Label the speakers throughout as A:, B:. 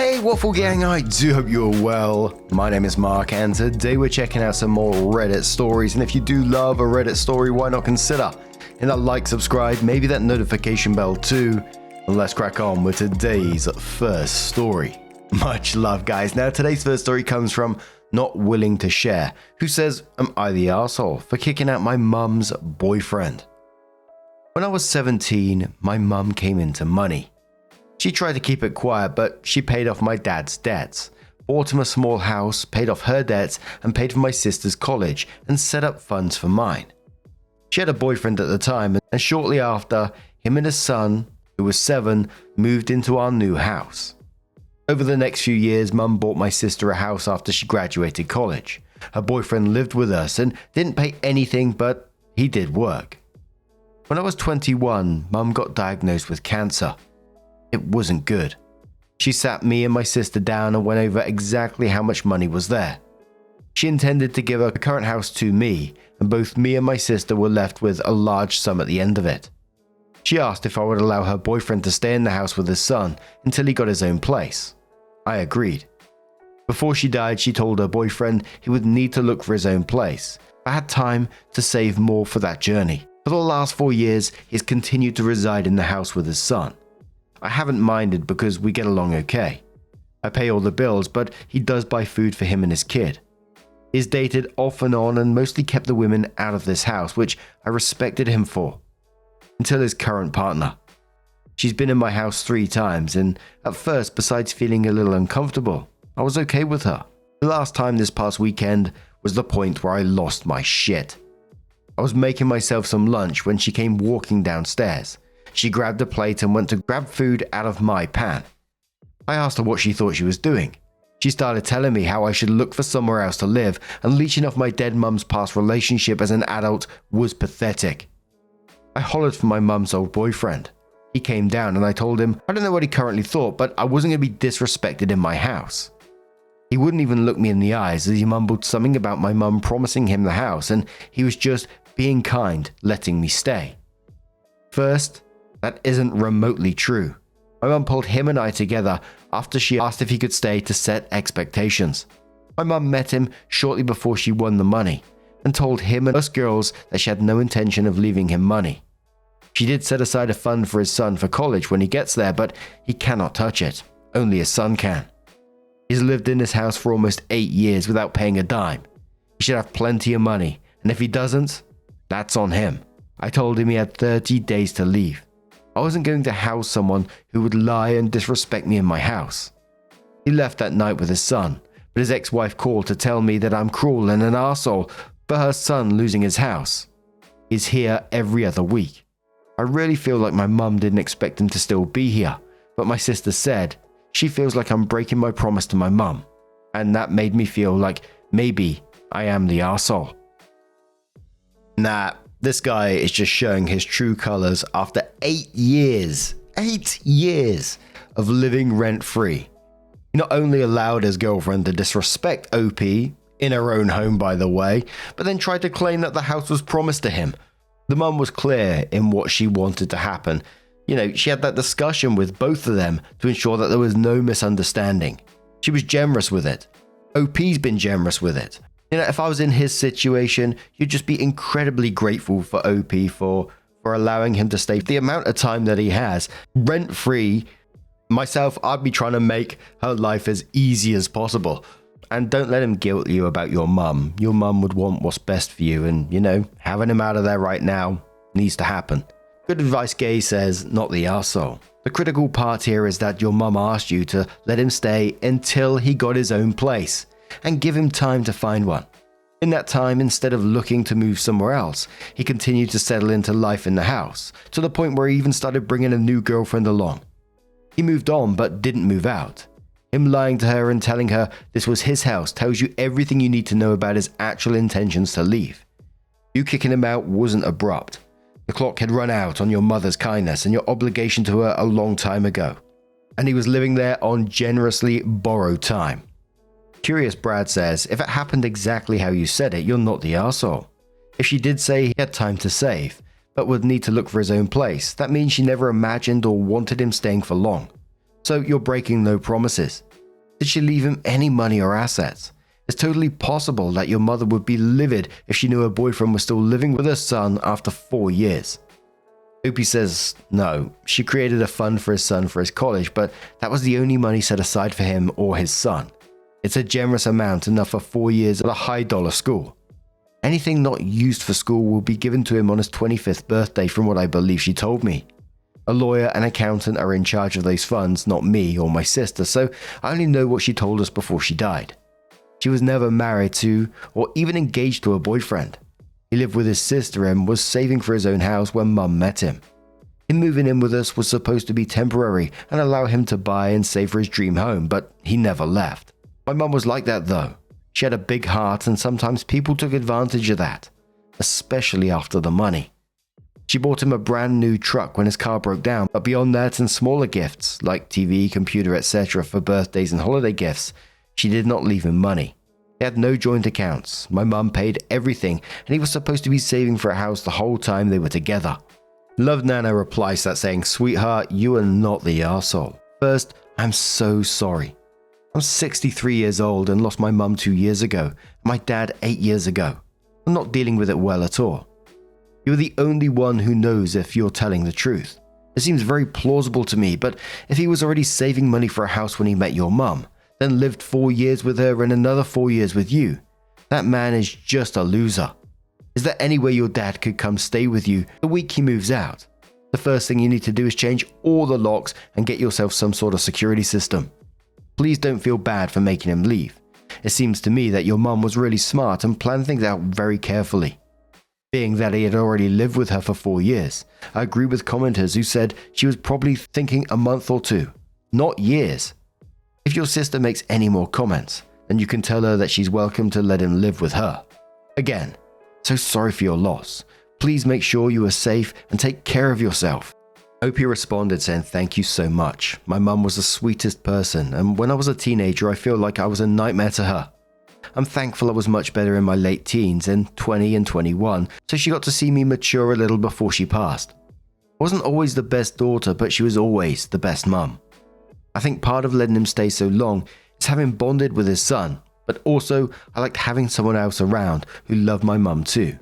A: Hey Waffle Gang, I do hope you're well. My name is Mark and today we're checking out some more Reddit stories, and if you do love a Reddit story, why not consider hitting that like, subscribe, maybe that notification bell too, and let's crack on with today's first story. Much love guys. Now today's first story comes from Not Willing to Share, who says, am I the arsehole for kicking out my mum's boyfriend? When I was 17, my mum came into money. She tried to keep it quiet, but she paid off my dad's debts, bought him a small house, paid off her debts, and paid for my sister's college, and set up funds for mine. She had a boyfriend at the time, and shortly after, him and his son, who was 7, moved into our new house. Over the next few years, Mum bought my sister a house after she graduated college. Her boyfriend lived with us and didn't pay anything, but he did work. When I was 21, Mum got diagnosed with cancer. It wasn't good. She sat me and my sister down and went over exactly how much money was there. She intended to give her current house to me, and both me and my sister were left with a large sum at the end of it. She asked if I would allow her boyfriend to stay in the house with his son until he got his own place. I agreed. Before she died, she told her boyfriend he would need to look for his own place. I had time to save more for that journey. For the last 4 years, he's continued to reside in the house with his son. I haven't minded because we get along okay. I pay all the bills, but he does buy food for him and his kid. He's dated off and on and mostly kept the women out of this house, which I respected him for. Until his current partner. She's been in my house 3 times, and at first, besides feeling a little uncomfortable, I was okay with her. The last time this past weekend was the point where I lost my shit. I was making myself some lunch when she came walking downstairs. She grabbed a plate and went to grab food out of my pan. I asked her what she thought she was doing. She started telling me how I should look for somewhere else to live, and leeching off my dead mum's past relationship as an adult was pathetic. I hollered for my mum's old boyfriend. He came down and I told him I don't know what he currently thought, but I wasn't going to be disrespected in my house. He wouldn't even look me in the eyes as he mumbled something about my mum promising him the house, and he was just being kind, letting me stay. First, that isn't remotely true. My mum pulled him and I together after she asked if he could stay to set expectations. My mum met him shortly before she won the money and told him and us girls that she had no intention of leaving him money. She did set aside a fund for his son for college when he gets there, but he cannot touch it. Only his son can. He's lived in this house for almost 8 years without paying a dime. He should have plenty of money, and if he doesn't, that's on him. I told him he had 30 days to leave. I wasn't going to house someone who would lie and disrespect me in my house. He left that night with his son, but his ex-wife called to tell me that I'm cruel and an arsehole for her son losing his house. He's here every other week. I really feel like my mum didn't expect him to still be here, but my sister said she feels like I'm breaking my promise to my mum, and that made me feel like maybe I am the arsehole. Nah. This guy is just showing his true colors after 8 years of living rent-free. He not only allowed his girlfriend to disrespect OP, in her own home by the way, but then tried to claim that the house was promised to him. The mum was clear in what she wanted to happen. She had that discussion with both of them to ensure that there was no misunderstanding. She was generous with it. OP's been generous with it. If I was in his situation, you'd just be incredibly grateful for OP for allowing him to stay the amount of time that he has, rent-free. Myself, I'd be trying to make her life as easy as possible. And don't let him guilt you about your mum. Your mum would want what's best for you, and, having him out of there right now needs to happen. Good advice Gay says, not the arsehole. The critical part here is that your mum asked you to let him stay until he got his own place, and give him time to find one. In that time, instead of looking to move somewhere else, he continued to settle into life in the house, to the point where he even started bringing a new girlfriend along. He moved on but didn't move out. Him lying to her and telling her this was his house tells you everything you need to know about his actual intentions to leave. You kicking him out wasn't abrupt. The clock had run out on your mother's kindness and your obligation to her a long time ago, and he was living there on generously borrowed time. Curious Brad says, if it happened exactly how you said it, you're not the arsehole. If she did say he had time to save, but would need to look for his own place, that means she never imagined or wanted him staying for long. So you're breaking no promises. Did she leave him any money or assets? It's totally possible that your mother would be livid if she knew her boyfriend was still living with her son after 4 years. Opie says no, she created a fund for his son for his college, but that was the only money set aside for him or his son. It's a generous amount, enough for 4 years at a high-dollar school. Anything not used for school will be given to him on his 25th birthday, from what I believe she told me. A lawyer and accountant are in charge of those funds, not me or my sister, so I only know what she told us before she died. She was never married to or even engaged to a boyfriend. He lived with his sister and was saving for his own house when Mum met him. Him moving in with us was supposed to be temporary and allow him to buy and save for his dream home, but he never left. My mum was like that though. She had a big heart and sometimes people took advantage of that, especially after the money. She bought him a brand new truck when his car broke down, but beyond that and smaller gifts like TV, computer, etc. for birthdays and holiday gifts, she did not leave him money. They had no joint accounts. My mum paid everything and he was supposed to be saving for a house the whole time they were together. Love Nana replies that saying, "Sweetheart, you are not the arsehole. First, I'm so sorry. I'm 63 years old and lost my mum 2 years ago, and my dad 8 years ago. I'm not dealing with it well at all. You're the only one who knows if you're telling the truth. It seems very plausible to me, but if he was already saving money for a house when he met your mum, then lived 4 years with her and another 4 years with you, that man is just a loser. Is there any way your dad could come stay with you the week he moves out? The first thing you need to do is change all the locks and get yourself some sort of security system. Please don't feel bad for making him leave. It seems to me that your mum was really smart and planned things out very carefully. Being that he had already lived with her for 4 years, I agree with commenters who said she was probably thinking a month or 2, not years. If your sister makes any more comments, then you can tell her that she's welcome to let him live with her. Again, so sorry for your loss. Please make sure you are safe and take care of yourself." Opie responded saying, "Thank you so much. My mum was the sweetest person, and when I was a teenager I feel like I was a nightmare to her. I'm thankful I was much better in my late teens, in 20 and 21, so she got to see me mature a little before she passed. I wasn't always the best daughter, but she was always the best mum. I think part of letting him stay so long is having bonded with his son, but also I liked having someone else around who loved my mum too.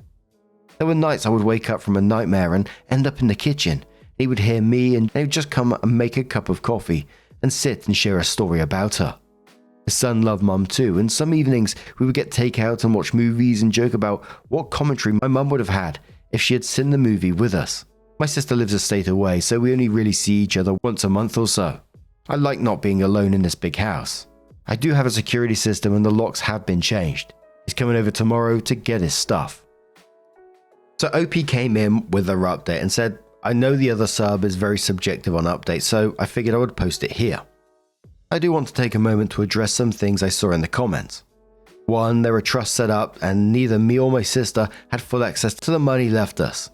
A: There were nights I would wake up from a nightmare and end up in the kitchen. He would hear me and he would just come and make a cup of coffee and sit and share a story about her. His son loved Mum too, and some evenings we would get takeout and watch movies and joke about what commentary my mum would have had if she had seen the movie with us. My sister lives a state away, so we only really see each other once a month or so. I like not being alone in this big house. I do have a security system and the locks have been changed. He's coming over tomorrow to get his stuff." So Opie came in with their update and said, "I know the other sub is very subjective on updates, so I figured I would post it here. I do want to take a moment to address some things I saw in the comments. One, there were trusts set up and neither me or my sister had full access to the money left us.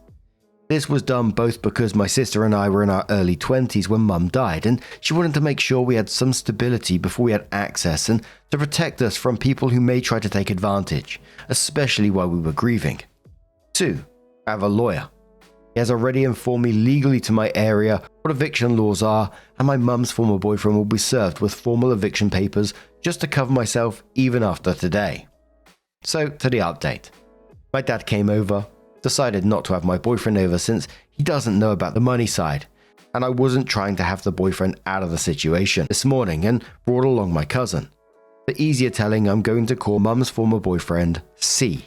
A: This was done both because my sister and I were in our early 20s when Mum died, and she wanted to make sure we had some stability before we had access and to protect us from people who may try to take advantage, especially while we were grieving. 2, I have a lawyer. He has already informed me legally to my area what eviction laws are, and my mum's former boyfriend will be served with formal eviction papers just to cover myself even after today." So, to the update. My dad came over, decided not to have my boyfriend over since he doesn't know about the money side, and I wasn't trying to have the boyfriend out of the situation this morning and brought along my cousin. For easier telling, I'm going to call Mum's former boyfriend C.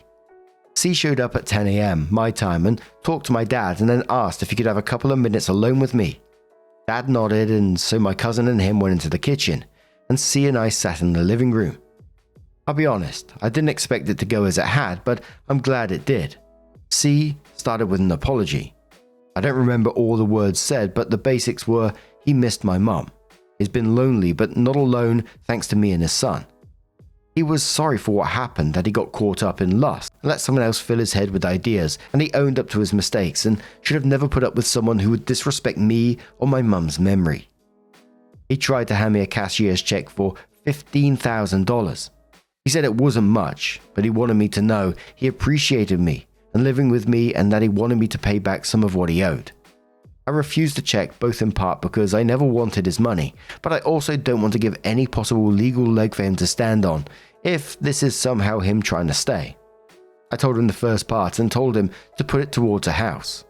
A: C showed up at 10 AM my time and talked to my dad and then asked if he could have a couple of minutes alone with me. Dad nodded, and so my cousin and him went into the kitchen, and C and I sat in the living room. I'll be honest, I didn't expect it to go as it had, but I'm glad it did. C started with an apology. I don't remember all the words said, but the basics were he missed my mum. He's been lonely, but not alone thanks to me and his son. He was sorry for what happened, that he got caught up in lust and let someone else fill his head with ideas, and he owned up to his mistakes and should have never put up with someone who would disrespect me or my mum's memory. He tried to hand me a cashier's check for $15,000. He said it wasn't much, but he wanted me to know he appreciated me and living with me and that he wanted me to pay back some of what he owed. I refuse to check, both in part because I never wanted his money, but I also don't want to give any possible legal leg for him to stand on if this is somehow him trying to stay. I told him the first part and told him to put it towards a house.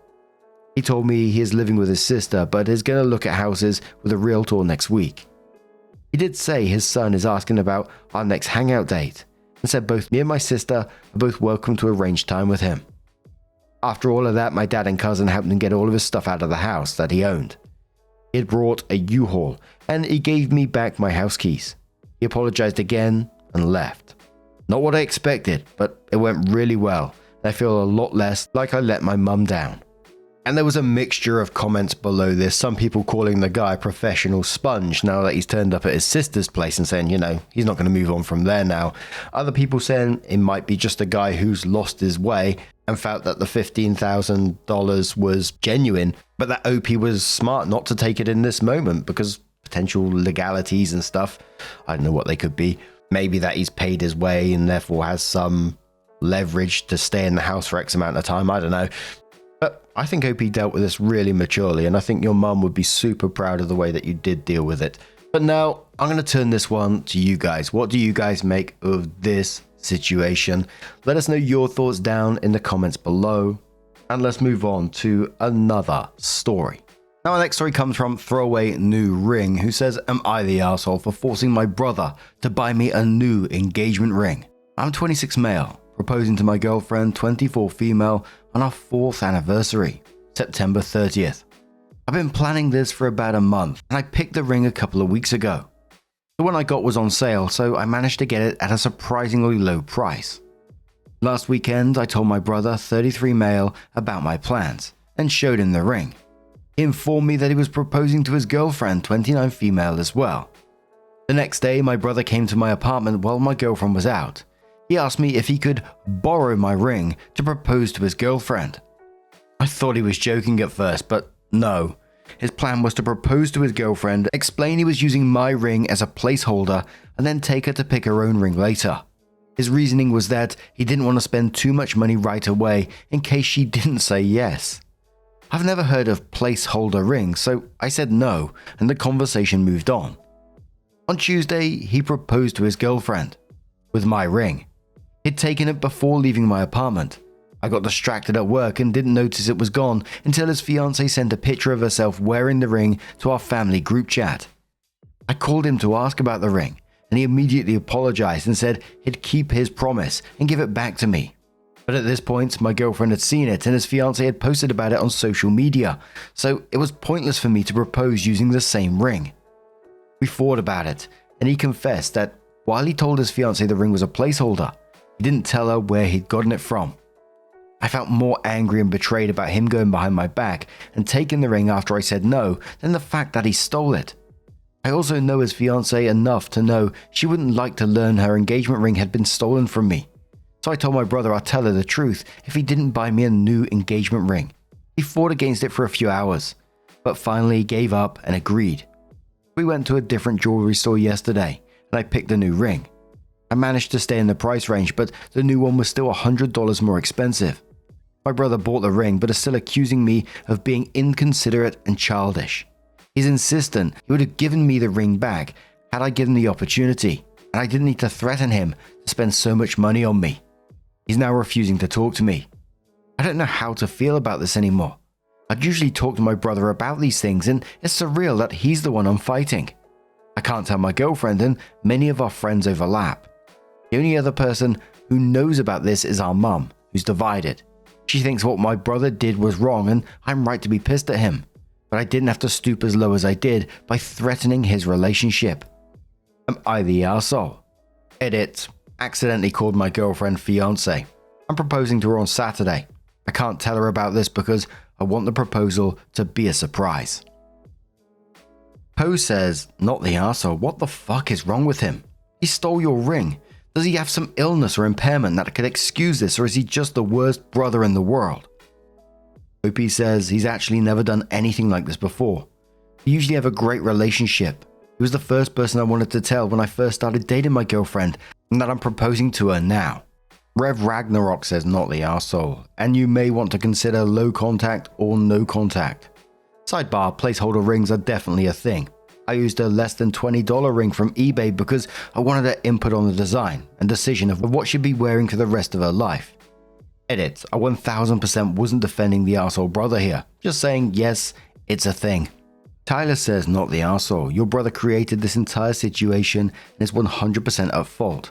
A: He told me he is living with his sister but is going to look at houses with a realtor next week. He did say his son is asking about our next hangout date and said both me and my sister are both welcome to arrange time with him. After all of that, my dad and cousin helped him get all of his stuff out of the house that he owned. He had brought a U-Haul and he gave me back my house keys. He apologized again and left. Not what I expected, but it went really well. I feel a lot less like I let my mum down. And there was a mixture of comments below this, some people calling the guy a professional sponge now that he's turned up at his sister's place and saying, he's not going to move on from there now. Other people saying it might be just a guy who's lost his way and felt that the $15,000 was genuine, but that OP was smart not to take it in this moment because potential legalities and stuff, I don't know what they could be. Maybe that he's paid his way and therefore has some leverage to stay in the house for X amount of time, I don't know. But I think OP dealt with this really maturely, and I think your mum would be super proud of the way that you did deal with it. But now, I'm going to turn this one to you guys. What do you guys make of this situation? Let us know your thoughts down in the comments below, and let's move on to another story. Now, our next story comes from Throwaway New Ring, who says, am I the asshole for forcing my brother to buy me a new engagement ring? I'm 26 male, proposing to my girlfriend, 24 female, on our 4th anniversary, September 30th. I've been planning this for about a month, and I picked the ring a couple of weeks ago. The one I got was on sale, so I managed to get it at a surprisingly low price. Last weekend, I told my brother, 33 male, about my plans, and showed him the ring. He informed me that he was proposing to his girlfriend, 29 female, as well. The next day, my brother came to my apartment while my girlfriend was out. He asked me if he could borrow my ring to propose to his girlfriend. I thought he was joking at first, but no. His plan was to propose to his girlfriend, explain he was using my ring as a placeholder, and then take her to pick her own ring later. His reasoning was that he didn't want to spend too much money right away in case she didn't say yes. I've never heard of placeholder rings, so I said no, and the conversation moved on. On Tuesday, he proposed to his girlfriend with my ring. He'd taken it before leaving my apartment. I got distracted at work and didn't notice it was gone until his fiancée sent a picture of herself wearing the ring to our family group chat. I called him to ask about the ring, and he immediately apologized and said he'd keep his promise and give it back to me. But at this point, my girlfriend had seen it and his fiancée had posted about it on social media, so it was pointless for me to propose using the same ring. We fought about it, and he confessed that while he told his fiancée the ring was a placeholder, he didn't tell her where he'd gotten it from. I felt more angry and betrayed about him going behind my back and taking the ring after I said no than the fact that he stole it. I also know his fiancée enough to know she wouldn't like to learn her engagement ring had been stolen from me. So I told my brother I'd tell her the truth if he didn't buy me a new engagement ring. He fought against it for a few hours, but finally gave up and agreed. We went to a different jewelry store yesterday and I picked a new ring. I managed to stay in the price range, but the new one was still $100 more expensive. My brother bought the ring, but is still accusing me of being inconsiderate and childish. He's insistent he would have given me the ring back had I given the opportunity, and I didn't need to threaten him to spend so much money on me. He's now refusing to talk to me. I don't know how to feel about this anymore. I'd usually talk to my brother about these things, and it's surreal that he's the one I'm fighting. I can't tell my girlfriend, and many of our friends overlap. The only other person who knows about this is our mum, who's divided. She thinks what my brother did was wrong and I'm right to be pissed at him. But I didn't have to stoop as low as I did by threatening his relationship. Am I the arsehole? Edit. Accidentally called my girlfriend fiancé. I'm proposing to her on Saturday. I can't tell her about this because I want the proposal to be a surprise. Poe says, not the arsehole. What the fuck is wrong with him? He stole your ring. Does he have some illness or impairment that could excuse this, or is he just the worst brother in the world? OP says he's actually never done anything like this before. We usually have a great relationship. He was the first person I wanted to tell when I first started dating my girlfriend, and that I'm proposing to her now. Rev Ragnarok says not the arsehole, and you may want to consider low contact or no contact. Sidebar, placeholder rings are definitely a thing. I used a less than $20 ring from eBay because I wanted her input on the design and decision of what she'd be wearing for the rest of her life. Edit, I 1000% wasn't defending the arsehole brother here, just saying yes, it's a thing. Tyler says not the arsehole, your brother created this entire situation and is 100% at fault.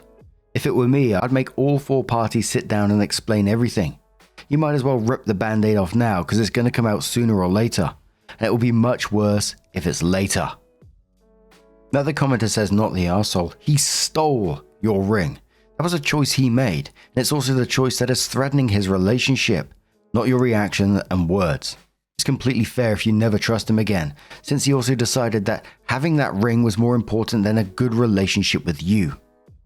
A: If it were me, I'd make all 4 parties sit down and explain everything. You might as well rip the band-aid off now because it's going to come out sooner or later, and it will be much worse if it's later. Another commenter says not the arsehole, he stole your ring. That was a choice he made, and it's also the choice that is threatening his relationship, not your reaction and words. It's completely fair if you never trust him again, since he also decided that having that ring was more important than a good relationship with you.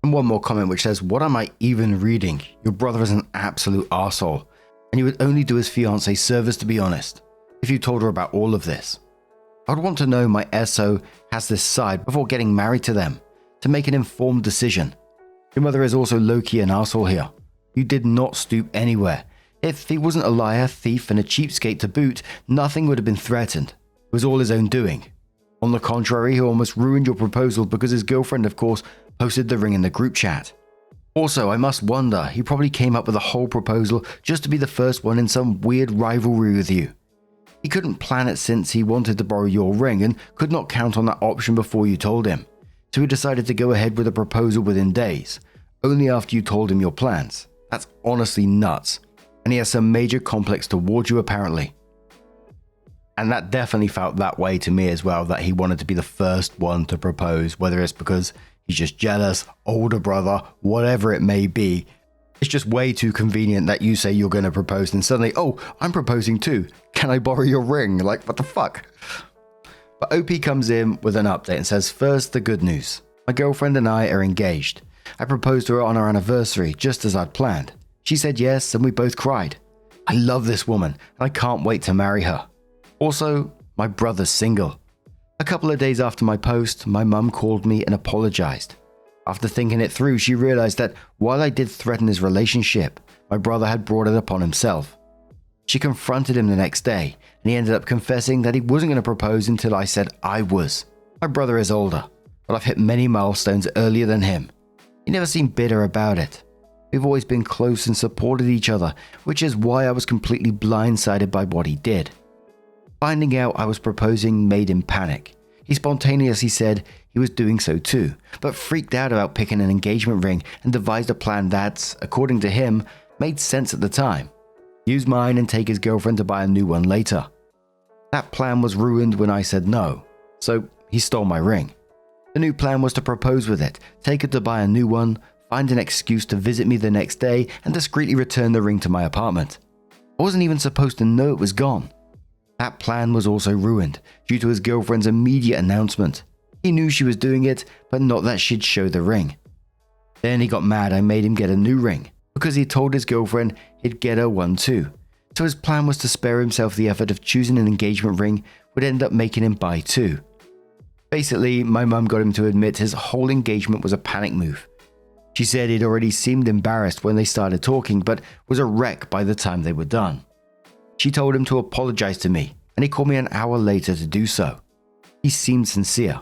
A: And one more comment which says, what am I even reading? Your brother is an absolute arsehole, and you would only do his fiancé service to be honest, if you told her about all of this. I would want to know my SO has this side before getting married to them, to make an informed decision. Your mother is also low-key an arsehole here. You did not stoop anywhere. If he wasn't a liar, thief, and a cheapskate to boot, nothing would have been threatened. It was all his own doing. On the contrary, he almost ruined your proposal because his girlfriend, of course, posted the ring in the group chat. Also, I must wonder, he probably came up with a whole proposal just to be the first one in some weird rivalry with you. He couldn't plan it since he wanted to borrow your ring and could not count on that option before you told him. So he decided to go ahead with a proposal within days, only after you told him your plans. That's honestly nuts. And he has some major complex towards you apparently. And that definitely felt that way to me as well, that he wanted to be the first one to propose, whether it's because he's just jealous, older brother, whatever it may be. It's just way too convenient that you say you're going to propose and suddenly, oh, I'm proposing too. Can I borrow your ring? Like, what the fuck? But OP comes in with an update and says, first, the good news. My girlfriend and I are engaged. I proposed to her on our anniversary, just as I'd planned. She said yes, and we both cried. I love this woman, and I can't wait to marry her. Also, my brother's single. A couple of days after my post, my mum called me and apologized. After thinking it through, she realized that while I did threaten his relationship, my brother had brought it upon himself. She confronted him the next day, and he ended up confessing that he wasn't going to propose until I said I was. My brother is older, but I've hit many milestones earlier than him. He never seemed bitter about it. We've always been close and supported each other, which is why I was completely blindsided by what he did. Finding out I was proposing made him panic. He spontaneously said he was doing so too, but freaked out about picking an engagement ring and devised a plan that, according to him, made sense at the time. Use mine and take his girlfriend to buy a new one later. That plan was ruined when I said no, so he stole my ring. The new plan was to propose with it, take her to buy a new one, find an excuse to visit me the next day, and discreetly return the ring to my apartment. I wasn't even supposed to know it was gone. That plan was also ruined due to his girlfriend's immediate announcement. He knew she was doing it, but not that she'd show the ring. Then he got mad I made him get a new ring, because he told his girlfriend he'd get her one too. So his plan was to spare himself the effort of choosing an engagement ring would end up making him buy two. Basically, my mum got him to admit his whole engagement was a panic move. She said he'd already seemed embarrassed when they started talking, but was a wreck by the time they were done. She told him to apologize to me, and he called me an hour later to do so. He seemed sincere.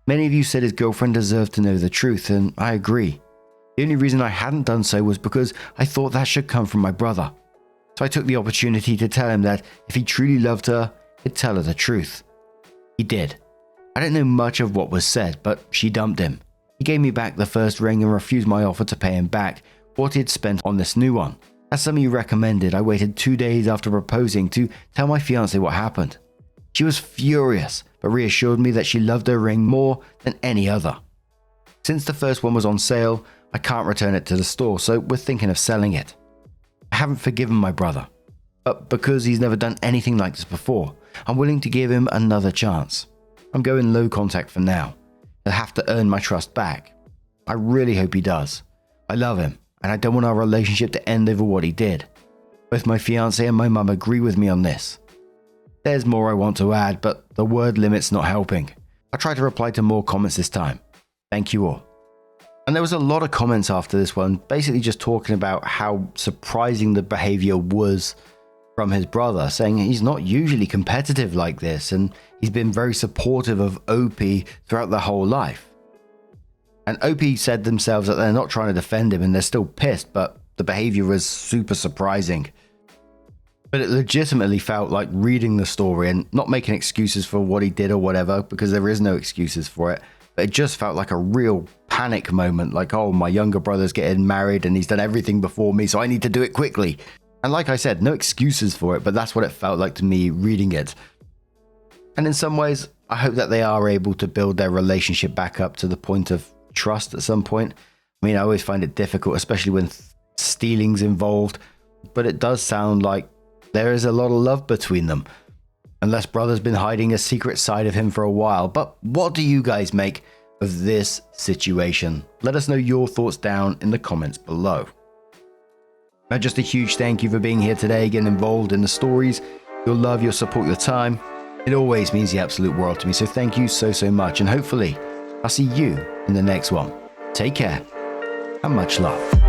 A: Many of you said his girlfriend deserved to know the truth, and I agree. The only reason I hadn't done so was because I thought that should come from my brother. So I took the opportunity to tell him that if he truly loved her, he'd tell her the truth. He did. I don't know much of what was said, but she dumped him. He gave me back the first ring and refused my offer to pay him back what he had spent on this new one. As some of you recommended, I waited 2 days after proposing to tell my fiancée what happened. She was furious, but reassured me that she loved her ring more than any other. Since the first one was on sale, I can't return it to the store, so we're thinking of selling it. I haven't forgiven my brother, but because he's never done anything like this before, I'm willing to give him another chance. I'm going low contact for now. He'll have to earn my trust back. I really hope he does. I love him, and I don't want our relationship to end over what he did. Both my fiancé and my mum agree with me on this. There's more I want to add, but the word limit's not helping. I'll try to reply to more comments this time. Thank you all. And there was a lot of comments after this one, basically just talking about how surprising the behavior was from his brother, saying he's not usually competitive like this, and he's been very supportive of Opie throughout their whole life. And Opie said themselves that they're not trying to defend him and they're still pissed, but the behavior was super surprising. But it legitimately felt like reading the story and not making excuses for what he did or whatever, because there is no excuses for it. But it just felt like a real panic moment, like, oh, my younger brother's getting married and he's done everything before me, so I need to do it quickly. And like I said, no excuses for it, but that's what it felt like to me reading it. And in some ways, I hope that they are able to build their relationship back up to the point of trust at some point. I mean, I always find it difficult, especially when stealing's involved, but it does sound like there is a lot of love between them. Unless brother's been hiding a secret side of him for a while. But what do you guys make of this situation? Let us know your thoughts down in the comments below. Now, just a huge thank you for being here today, getting involved in the stories. Your love, your support, your time. It always means the absolute world to me. So thank you so much. And hopefully I'll see you in the next one. Take care and much love.